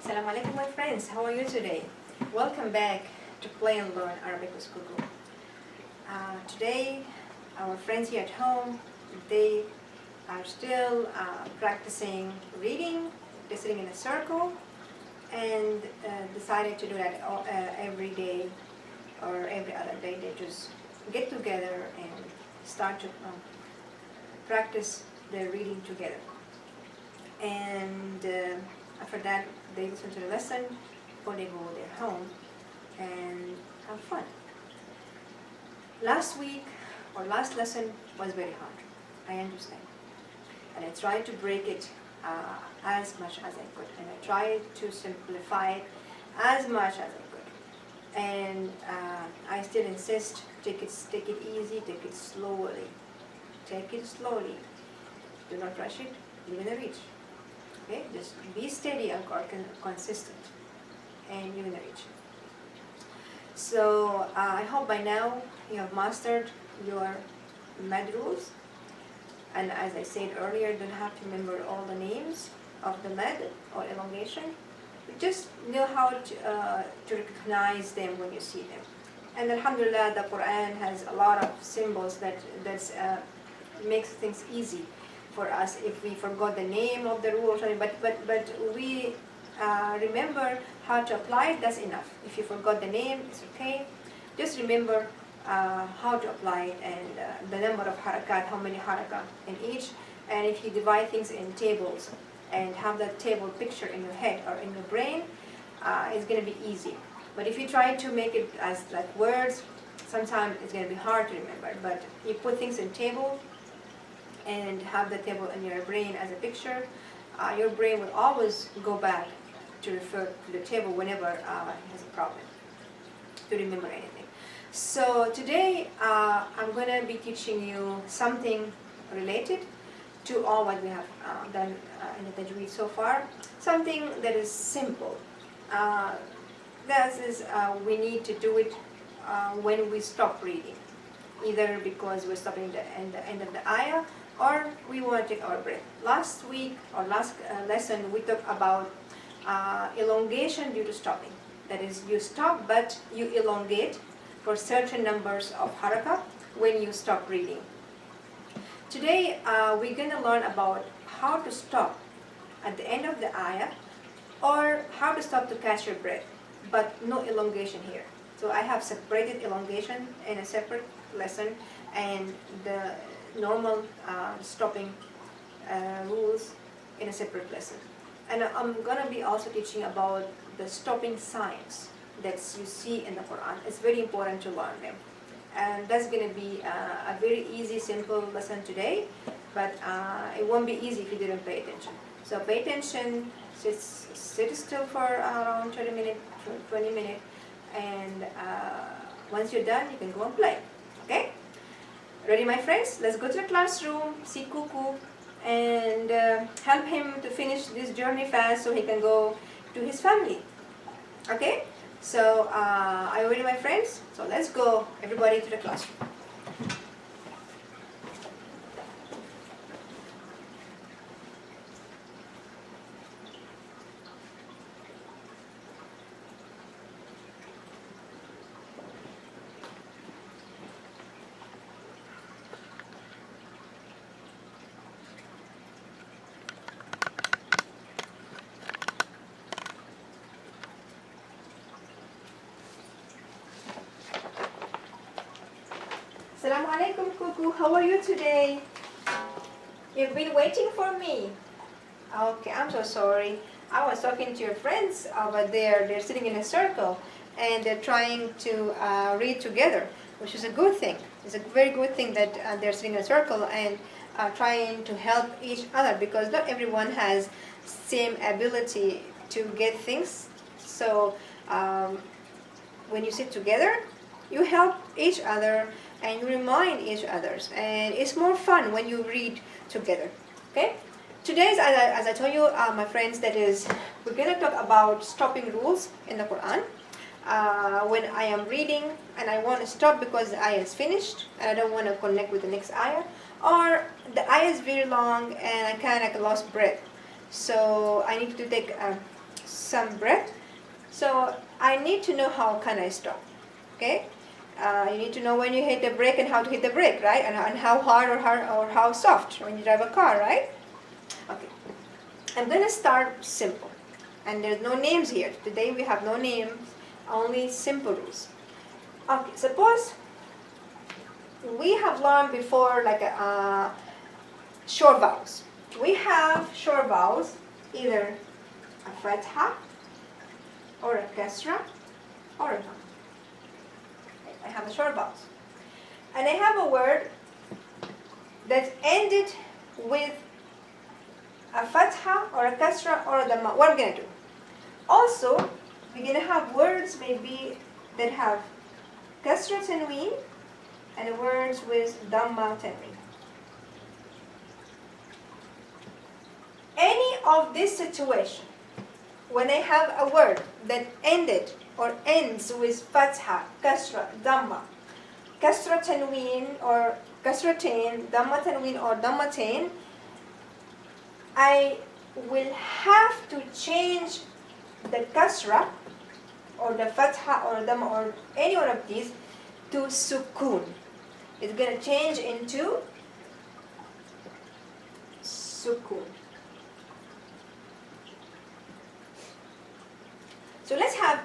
Assalamu alaikum my friends, how are you today? Welcome back to Play and Learn Arabic with Koko. Today our friends here at home, they are still practicing reading. They're sitting in a circle and decided to do that every day or every other day. They just get together and start to practice their reading together. And after that, they listen to the lesson before they go their home and have fun. Last week or last lesson was very hard, I understand. And I tried to break it as much as I could, and I tried to simplify it as much as I could. And I still insist, take it easy, take it slowly. Take it slowly. Do not rush it, you're going to reach. Okay, just be steady and consistent, and you're gonna reach. So I hope by now you have mastered your med rules, and as I said earlier, you don't have to remember all the names of the med or elongation. You just know how to recognize them when you see them. And Alhamdulillah, the Quran has a lot of symbols that makes things easy for us if we forgot the name of the rule or something, but we remember how to apply it. That's enough. If you forgot the name, it's okay. Just remember how to apply it and the number of harakat, how many harakat in each. And if you divide things in tables and have that table picture in your head or in your brain, it's going to be easy. But if you try to make it as like words, sometimes it's going to be hard to remember. But you put things in table and have the table in your brain as a picture, your brain will always go back to refer to the table whenever it has a problem to remember anything. So today I'm going to be teaching you something related to all what we have done in the Tajweed so far. Something that is simple. That is, we need to do it when we stop reading, either because we're stopping at the end of the ayah, or we want to take our breath. Last week or last lesson we talked about elongation due to stopping. That is, you stop but you elongate for certain numbers of harakah when you stop reading. Today we're going to learn about how to stop at the end of the ayah, or how to stop to catch your breath, but no elongation here. So I have separated elongation in a separate lesson and the normal stopping rules in a separate lesson. And I'm going to be also teaching about the stopping signs that you see in the Quran. It's very important to learn them. And that's going to be a very easy, simple lesson today, but it won't be easy if you didn't pay attention. So pay attention, sit still for around 20 minutes, and once you're done, you can go and play. Okay? Ready, my friends? Let's go to the classroom, see Koko, and help him to finish this journey fast so he can go to his family. Okay? So, are you ready, my friends? So let's go, everybody, to the classroom. Assalamu alaikum, Koko. How are you today? You've been waiting for me. Okay, I'm so sorry. I was talking to your friends over there. They're sitting in a circle and they're trying to read together, which is a good thing. It's a very good thing that they're sitting in a circle and trying to help each other, because not everyone has same ability to get things. So when you sit together, you help each other and you remind each other, and it's more fun when you read together. Okay? Today's, as I told you, my friends, that is, we're going to talk about stopping rules in the Quran. When I am reading and I want to stop because the ayah is finished and I don't want to connect with the next ayah, or the ayah is very long and I kind of lost breath, so I need to take some breath. So I need to know how can I stop. Okay? You need to know when you hit the brake and how to hit the brake, right? And how hard or how soft when you drive a car, right? Okay. I'm going to start simple. And there's no names here. Today we have no names, only simple rules. Okay, suppose we have learned before like short vowels. We have short vowels, either a fatha or a kasra or a dhamma. I have the short vowels. And I have a word that ended with a fatha or a kasra or a dhamma. What am I going to do? Also, we're going to have words maybe that have kasra tanween and words with dhamma tanween. Any of this situation, when I have a word that ended or ends with fatha, kasra, dhamma, kasra tanween or kasratain, dhamma tanween or dhammatain, I will have to change the kasra or the fatha or dhamma or any one of these to sukoon. It's going to change into sukoon. So let's have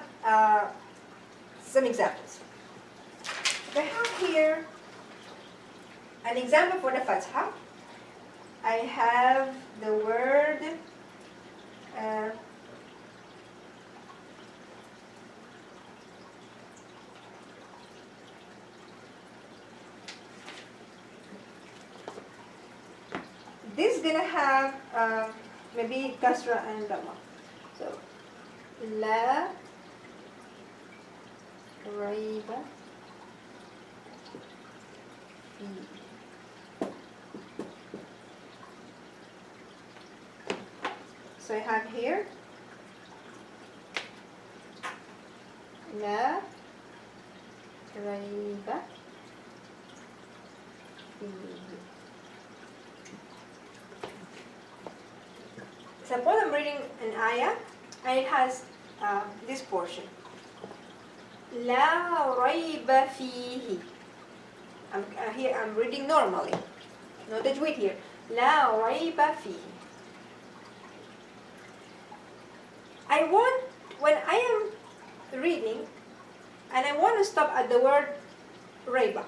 some examples. I have here an example for the fatha. I have the word this is going to have maybe kasra and dhamma. So لا ريب فيه. So I have here لا ريب فيه. Suppose I'm reading an ayah and it has this portion. لا ريب فيه. Here I'm reading normally. No tajweed here. لا ريب فيه. I want, when I am reading and I want to stop at the word rayba,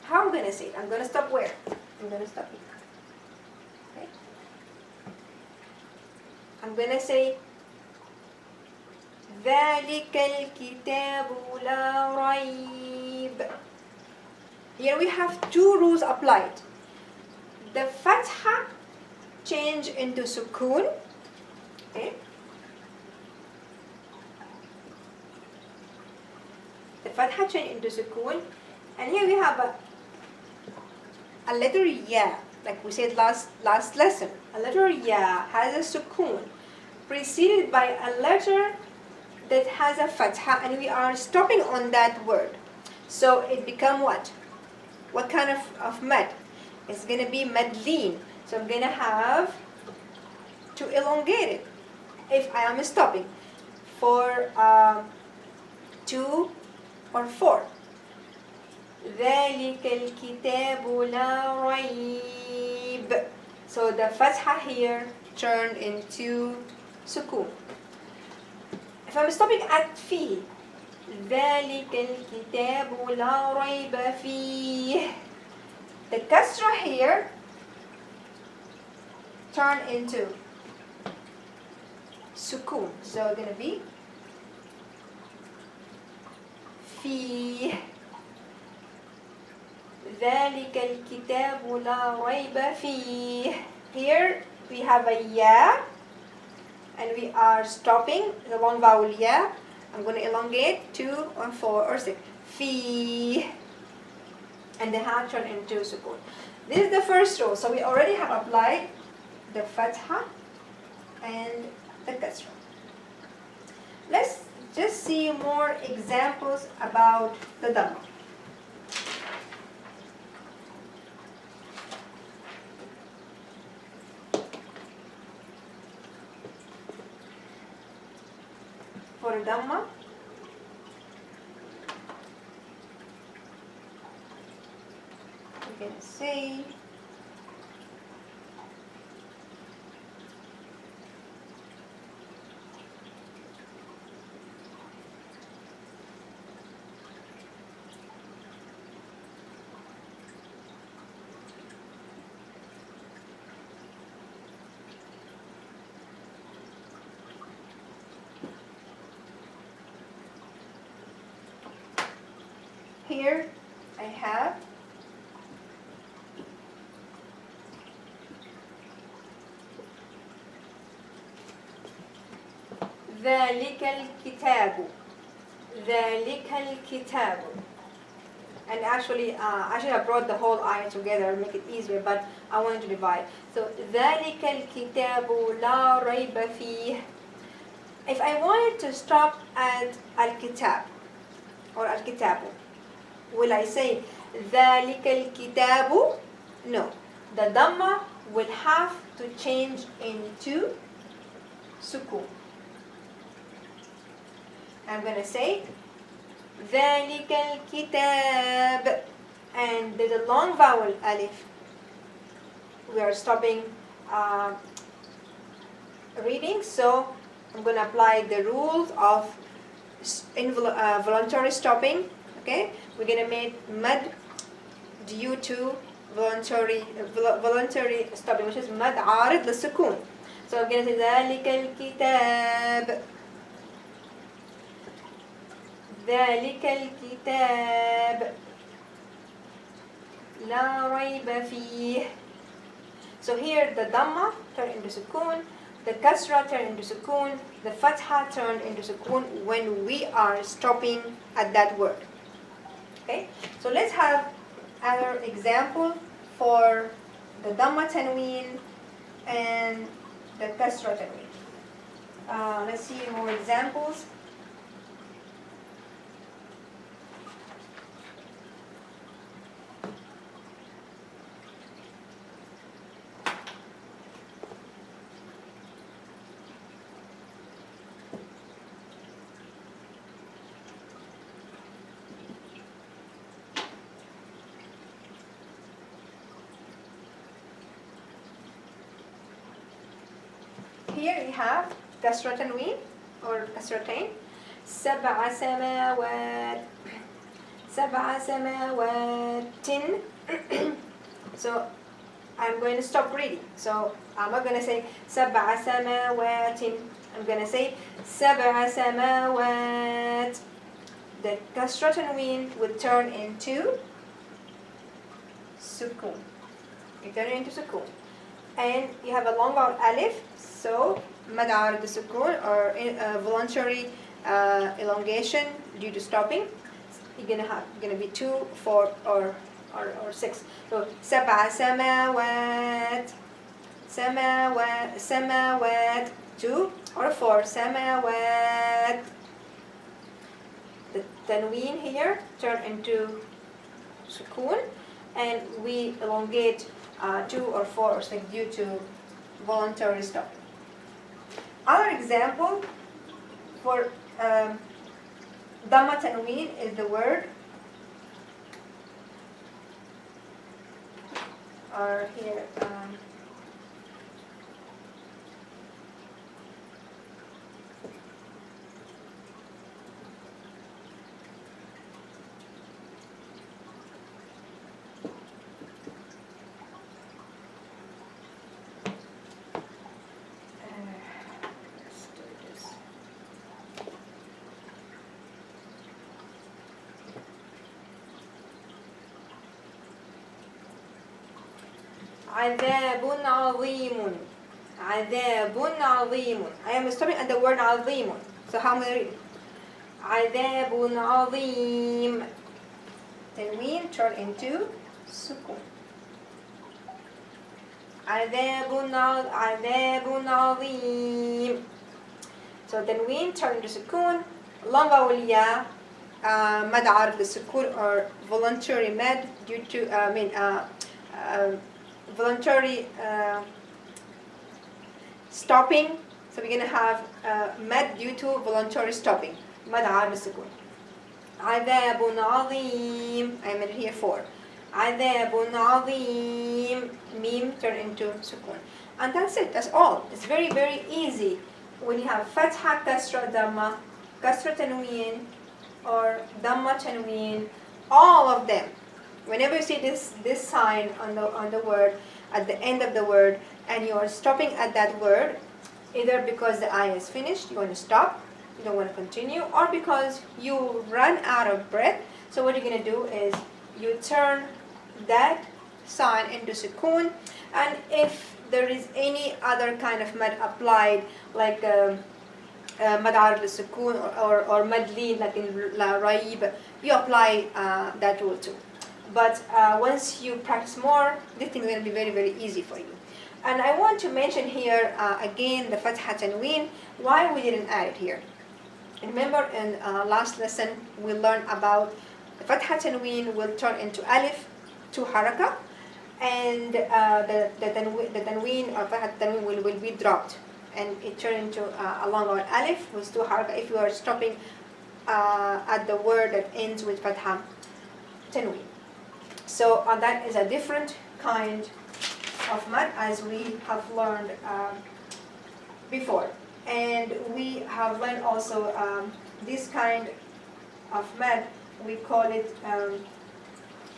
how am I going to say it? I'm going to stop where? I'm going to stop here. Okay? I'm going to say ذلك الكتاب لا ريب. Here we have two rules applied. The fatha change into sukoon. Okay? The fatha change into sukoon. And here we have a letter ya, like we said last lesson. A letter ya has a sukoon preceded by a letter that has a fatha, and we are stopping on that word. So it become what? What kind of mad? It's going to be madleen. So I'm going to have to elongate it if I am stopping for 2 or 4. ذلك الكتاب لا ريب. So the fatha here turned into sukoon. If I'm stopping at فيه, ذلك الكتاب لا ريب فيه, the kasra here turn into sukoon. So it's going to be فيه. ذلك الكتاب لا ريب فيه. Here we have a ya, and we are stopping the long vowel ya. I'm going to elongate 2 or 4 or 6. Fi. And the ha turn into sukoon. This is the first rule. So we already have applied the fatha and the kasra. Let's just see more examples about the dhamma. for Dhamma, we're gonna say here I have ذلك الكتاب. ذلك الكتاب. And actually, I should have brought the whole ayah together, make it easier, but I wanted to divide. So, ذلك الكتاب لا ريب فيه. If I wanted to stop at al-kitab or al-kitabu, will I say ذلك الكتاب? No. The Dhamma will have to change into sukun. I'm going to say ذلك الكتاب, and there's a long vowel alif. We are stopping reading, so I'm going to apply the rules of voluntary stopping. Okay, we're going to make mad due to voluntary stopping, which is mad عارض للسكون. So I'm going to say ذلك الكتاب. ذلك الكتاب لا ريب فيه. So here the Dhamma turned into Sukun, the Kasra turned into Sukun, the Fatha turned into Sukun when we are stopping at that word. Okay, so let's have another example for the Dhamma Tanween and the Kasra Tanween. Let's see more examples. Here we have Kasra Tanween or Kasratain. سبع سماوات. سبع سماوات. So I'm going to stop reading. So I'm not going to say سبع سماوات. I'm going to say سبع سماوات. The Kasra Tanween would turn into Sukun. You turn it into Sukun. And you have a long vowel alif, so mad عارض السكون or voluntary elongation due to stopping. You're gonna be 2, 4, or 6. So سبع سماوات. سماوات. سماوات. 2 or 4. سماوات. The tanween here turn into sukun, and we elongate 2 or 4 or 6 due to voluntary stopping. Other example for Dhamma Tanween is the word, or here, عذاب عظيم. عذاب عظيم. I am stopping at the word عظيم. So how am I going to read? عذاب عظيم. Tanween turn into sukun. عذاب عظيم. So tanween turn into sukun. Long vowel ya. Mad عارض للسكون or voluntary mad due to voluntary stopping. So we're gonna have mad due to voluntary stopping. مد عارض السكون. عذاب عظيم. I made it here 4. عذاب عظيم. Meme turn into sukun. And that's it. That's all. It's very, very easy. When you have fatha, kasra, dhamma, kasra tanween, or dhamma tanween, all of them. Whenever you see this sign on the word, at the end of the word, and you are stopping at that word, either because the ayah is finished, you want to stop, you don't want to continue, or because you run out of breath. So what you're going to do is you turn that sign into sukoon, and if there is any other kind of mad applied, like mad arad al-sukoon or mad lin, like in la raib, you apply that rule too. But once you practice more, this thing is going to be very, very easy for you. And I want to mention here again the fatha tanween, why we didn't add it here. Remember in last lesson we learned about the fatha tanween will turn into alif, 2 haraka, and the tanween or fatha tanween will be dropped, and it turn into a longer alif with 2 haraka if you are stopping at the word that ends with fatha tanween. So that is a different kind of mad, as we have learned before. And we have learned also this kind of mad, we call it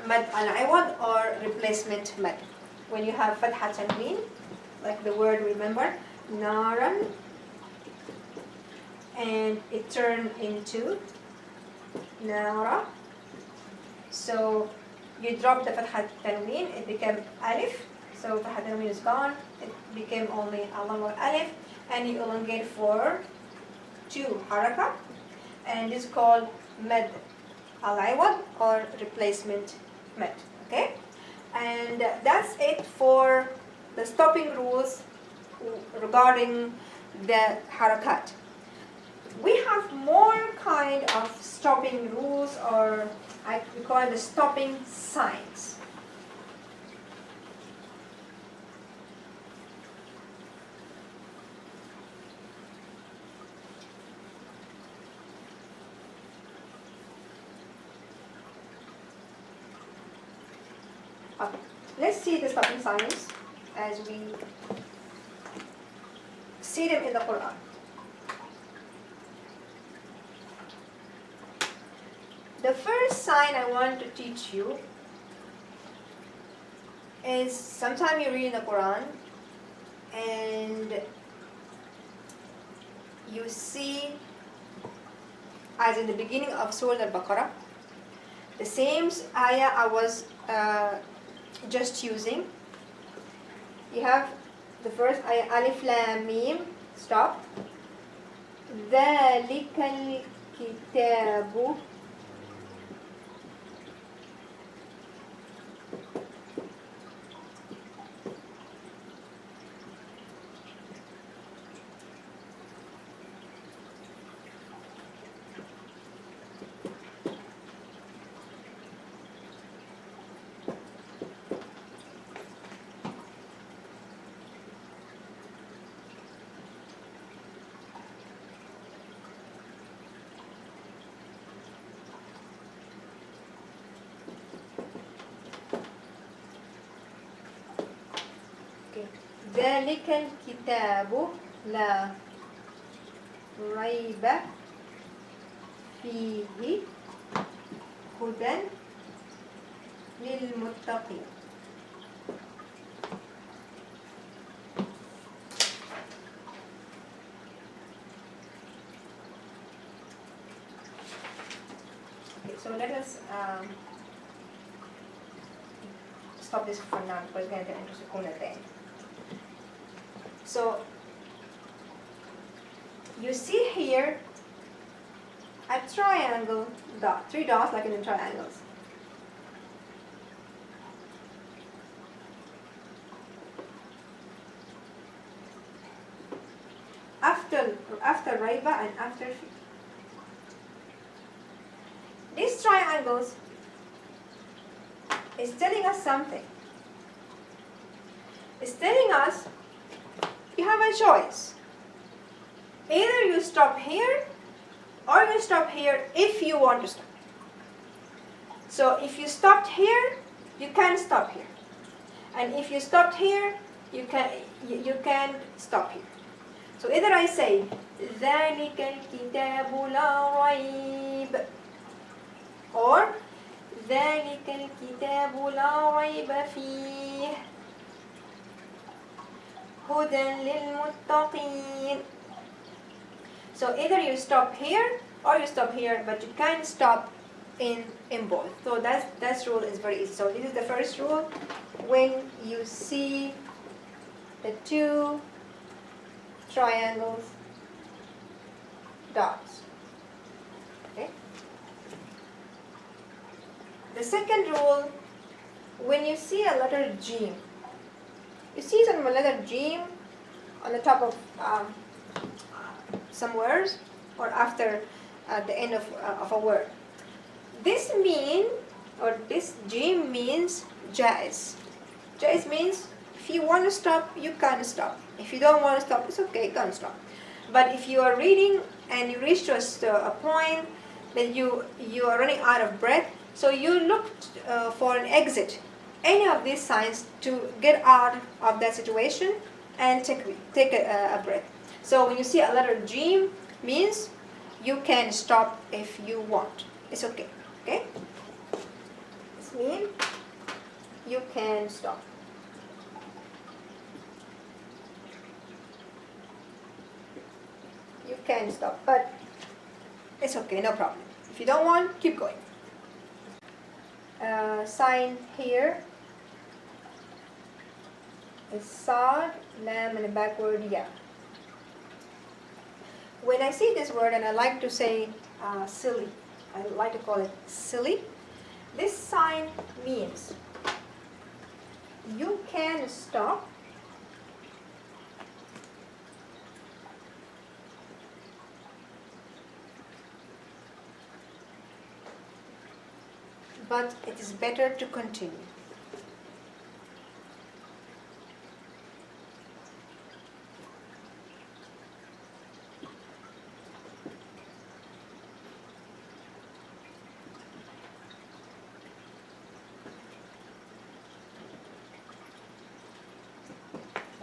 mad al-iwad or replacement mad. When you have fatha tanween, like the word, remember, naran, and it turned into nara. So you drop the fatha tanween, it became alif. So fatha tanween is gone, it became only a longer alif, and you elongate for 2 haraka, and it's called mad al-iwad or replacement mad. Okay, and that's it for the stopping rules regarding the harakat. We have more kind of stopping rules, or we call it the stopping signs. Okay. Let's see the stopping signs as we see them in the Quran. The first sign I want to teach you is, sometime you read in the Quran and you see, as in the beginning of Surah Al-Baqarah, the same ayah I was just using. You have the first ayah, alif lam mim, stop. ذَلِكَ الْكِتَابُ ذلك الكتاب لا ريب فيه هدى للمتقين. Okay, so let us stop this for now because we're going to get into sukun at the end. So you see here a triangle dot, 3 dots like in the triangles. After raiba and after fi. These triangles is telling us something. It's telling us you have a choice. Either you stop here or you stop here if you want to stop. So if you stopped here, you can stop here. And if you stopped here, you can stop here. So either I say ذلك الكتاب لا ريب, or ذلك الكتاب لا ريب فيه هدى للمتقين. So either you stop here or you stop here, but you can't stop in both. So that rule is very easy. So this is the first rule. When you see the two triangles, dots. Okay. The second rule, when you see a letter G, you see some letter G on the top of some words or after the end of a word. This G means jaiz. Jaiz means if you want to stop, you can stop. If you don't want to stop, it's okay, you can't stop. But if you are reading and you reach to a point that you are running out of breath, so you look for an exit, any of these signs to get out of that situation and take a breath. So when you see a letter G, means you can stop if you want. It's okay. Okay? This means you can stop. You can stop, but it's okay, no problem. If you don't want, keep going. Sign here is sad, lam, and a backward ya. When I see this word, and I like to say silly, I like to call it silly, this sign means you can stop but it is better to continue.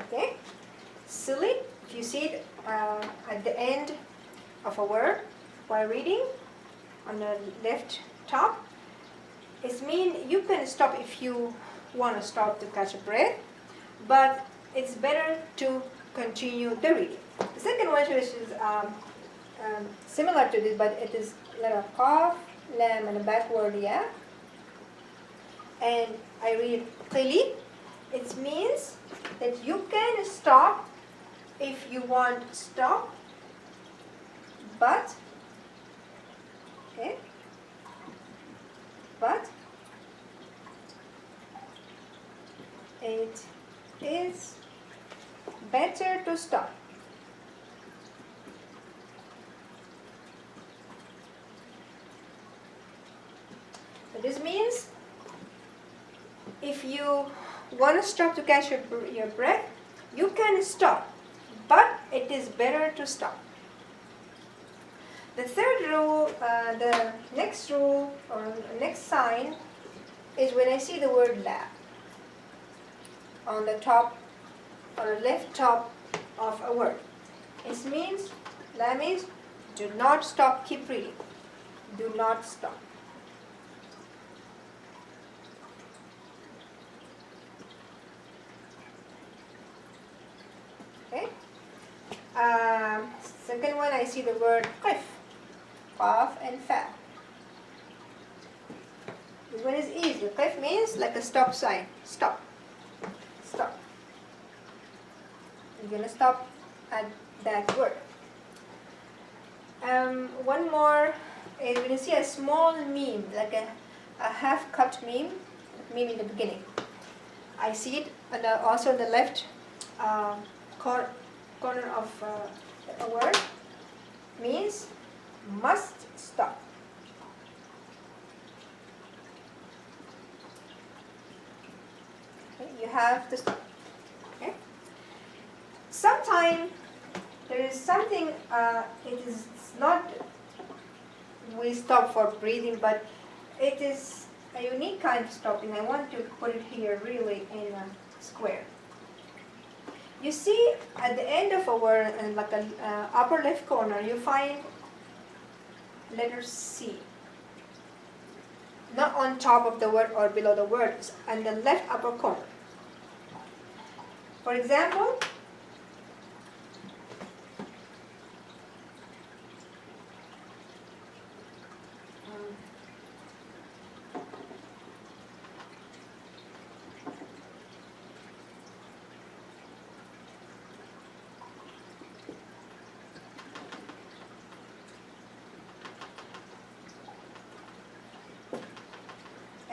Okay? Silly, if you see it at the end of a word while reading on the left top, it means you can stop if you want to stop to catch a breath, but it's better to continue the reading. The second one, which is similar to this, but it is letter qaf, lam, and a backward ya. And I read qili. It means that you can stop if you want to stop, but okay, but it is better to stop. So this means if you want to stop to catch your breath, you can stop, but it is better to stop. The third rule, the next rule or next sign is when I see the word la on the top or left top of a word. It means, la means do not stop, keep reading. Do not stop. Okay. Second one, I see the word qif, qaf and fa. This one is easy. Qif means like a stop sign. Stop. Stop. You're gonna stop at that word. One more is when you see a small meme, like a half-cut meme in the beginning. I see it, and also on the left corner of a word, means must stop. Okay, you have to stop. Okay. Sometimes there is something, it is not, we stop for breathing, but it is a unique kind of stopping. I want to put it here really in a square. You see at the end of a word, like a upper left corner, you find letter C. Not on top of the word or below the words, and the left upper corner. For example,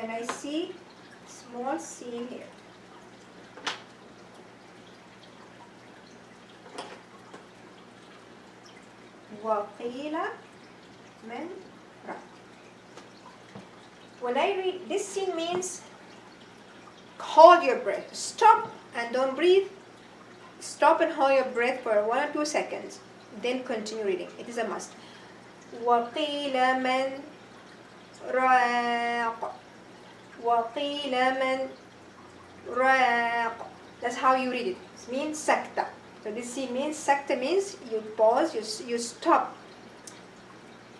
and I see small seam here. وقيل من رأى. When I read this scene means hold your breath. Stop and don't breathe. Stop and hold your breath for 1 or 2 seconds. Then continue reading. It is a must. وقيل من راق. وقيل من راق. That's how you read it. It means sakta. So this scene means sakta means you pause, you stop,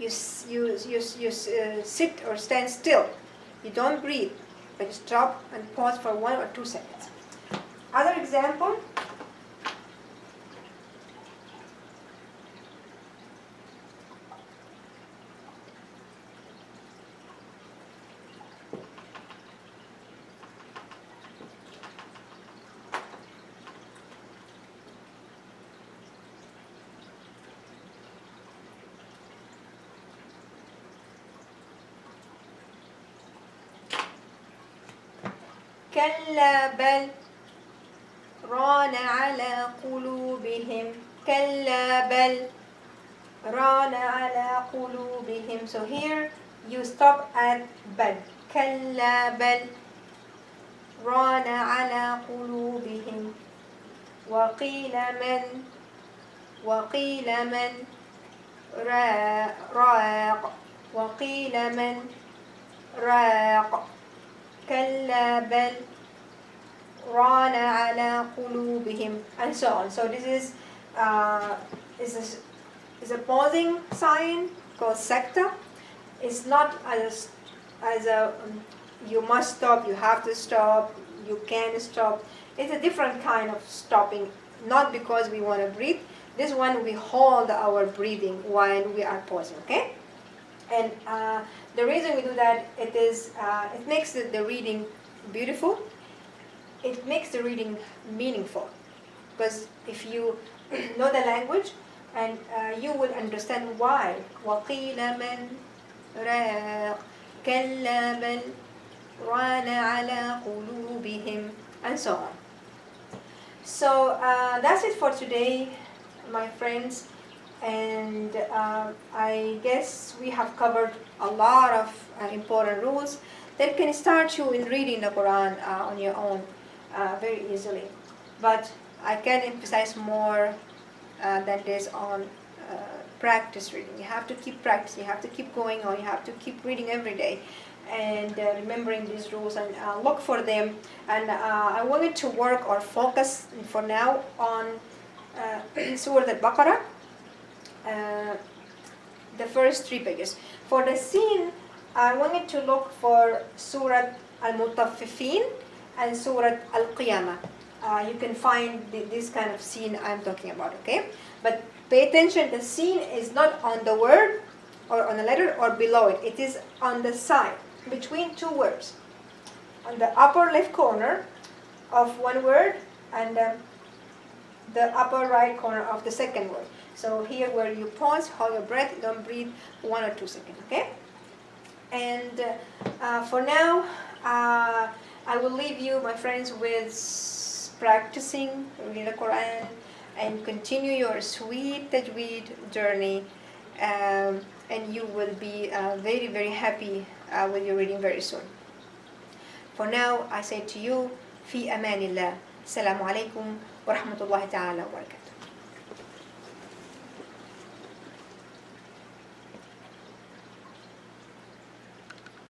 you sit or stand still. You don't breathe, but you stop and pause for 1 or 2 seconds. Other example. كلا بل ران على قلوبهم كلا بل ران على قلوبهم. So here you stop at بل. كلا بل ران على قلوبهم وقيل من راق وقيل من راق كلا بل ران على قلوبهم, and so on. So this is a pausing sign called sakta. It's not as a you must stop, you have to stop, you can stop. It's a different kind of stopping, not because we want to breathe. This one we hold our breathing while we are pausing, okay? And the reason we do that, it makes the reading beautiful. It makes the reading meaningful. Because if you know the language, and you will understand why. وَقِيلَ مَنْ رَاقٍ كَلَّا بَلْ رَانَ عَلَى قُلُوبِهِمْ, and so on. So that's it for today, my friends. And I guess we have covered a lot of important rules that can start you in reading the Quran on your own very easily. But I can emphasize more than this on practice reading. You have to keep practicing, you have to keep going on, you have to keep reading every day and remembering these rules and look for them. And I wanted to work or focus for now on Surah Al-Baqarah. The first 3 pages. For the scene, I wanted to look for Surah Al-Mutaffifin and Surah Al-Qiyamah. You can find this kind of scene I'm talking about, okay? But pay attention, the scene is not on the word or on the letter or below it. It is on the side, between 2 words. On the upper left corner of 1 word and the upper right corner of the second word. So here where you pause, hold your breath, don't breathe 1 or 2 seconds, okay? And for now, I will leave you, my friends, with practicing reading the Quran and continue your sweet Tajweed journey, and you will be very, very happy with your reading very soon. For now, I say to you, في أمان الله. السلام عليكم ورحمة الله تعالى وبركاته.